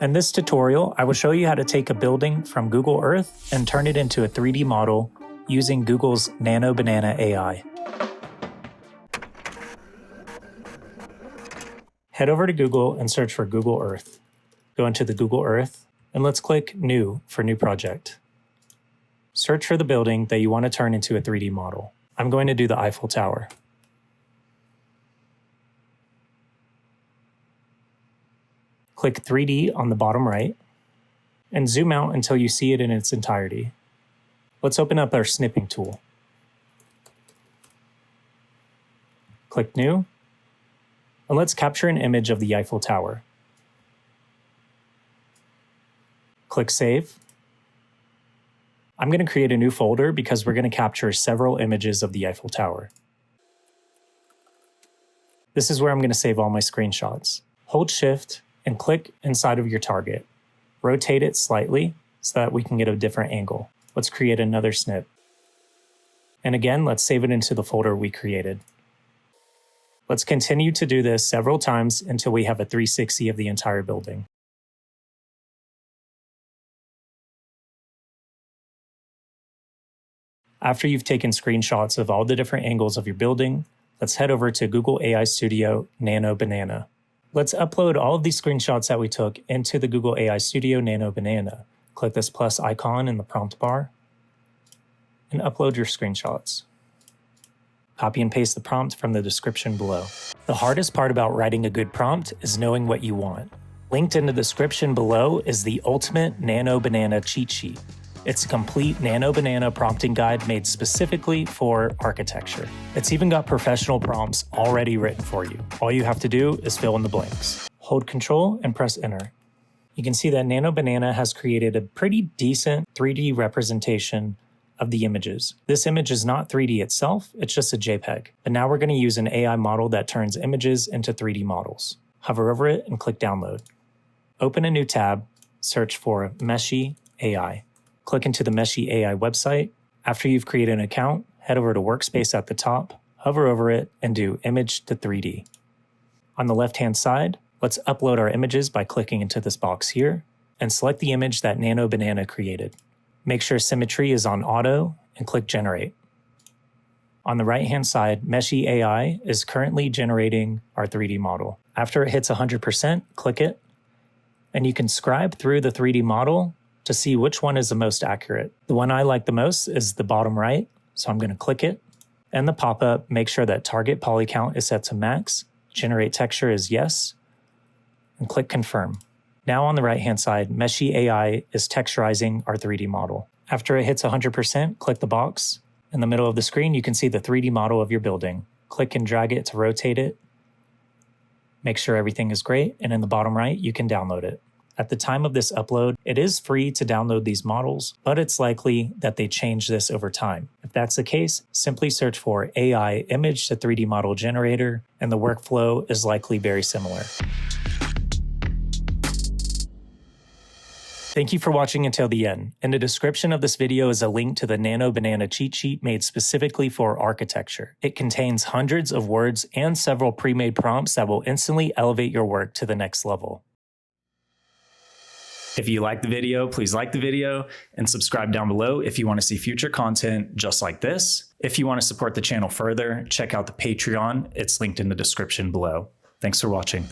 In this tutorial, I will show you how to take a building from Google Earth and turn it into a 3D model using Google's Nano Banana AI. Head over to Google and search for Google Earth. Go into the Google Earth, and let's click New for New Project. Search for the building that you want to turn into a 3D model. I'm going to do the Eiffel Tower. Click 3D on the bottom right, and zoom out until you see it in its entirety. Let's open up our snipping tool. Click New, and let's capture an image of the Eiffel Tower. Click Save. I'm going to create a new folder because we're going to capture several images of the Eiffel Tower. This is where I'm going to save all my screenshots. Hold Shift and click inside of your target. Rotate it slightly so that we can get a different angle. Let's create another snip. And again, let's save it into the folder we created. Let's continue to do this several times until we have a 360 of the entire building. After you've taken screenshots of all the different angles of your building, let's head over to Google AI Studio Nano Banana. Let's upload all of these screenshots that we took into the Google AI Studio Nano Banana. Click this plus icon in the prompt bar and upload your screenshots. Copy and paste the prompt from the description below. The hardest part about writing a good prompt is knowing what you want. Linked in the description below is the ultimate Nano Banana cheat sheet. It's a complete Nano Banana prompting guide made specifically for architecture. It's even got professional prompts already written for you. All you have to do is fill in the blanks. Hold Control and press Enter. You can see that Nano Banana has created a pretty decent 3D representation of the images. This image is not 3D itself, it's just a JPEG. But now we're going to use an AI model that turns images into 3D models. Hover over it and click Download. Open a new tab, search for Meshy AI. Click into the Meshy AI website. After you've created an account, head over to Workspace at the top, hover over it, and do Image to 3D. On the left-hand side, let's upload our images by clicking into this box here, and select the image that Nano Banana created. Make sure symmetry is on Auto, and click Generate. On the right-hand side, Meshy AI is currently generating our 3D model. After it hits 100%, click it, and you can scribe through the 3D model to see which one is the most accurate. The one I like the most is the bottom right, so I'm going to click it. And the pop-up, make sure that target poly count is set to max, generate texture is yes, and click Confirm. Now on the right-hand side, Meshy AI is texturizing our 3D model. After it hits 100%, click the box. In the middle of the screen, you can see the 3D model of your building. Click and drag it to rotate it. Make sure everything is great, and in the bottom right, you can download it. At the time of this upload, it is free to download these models, but it's likely that they change this over time. If that's the case, simply search for AI Image to 3D Model Generator, and the workflow is likely very similar. Thank you for watching until the end. In the description of this video is a link to the Nano Banana cheat sheet made specifically for architecture. It contains hundreds of words and several pre-made prompts that will instantly elevate your work to the next level. If you liked the video, please like the video and subscribe down below if you want to see future content just like this. If you want to support the channel further, check out the Patreon. It's linked in the description below. Thanks for watching.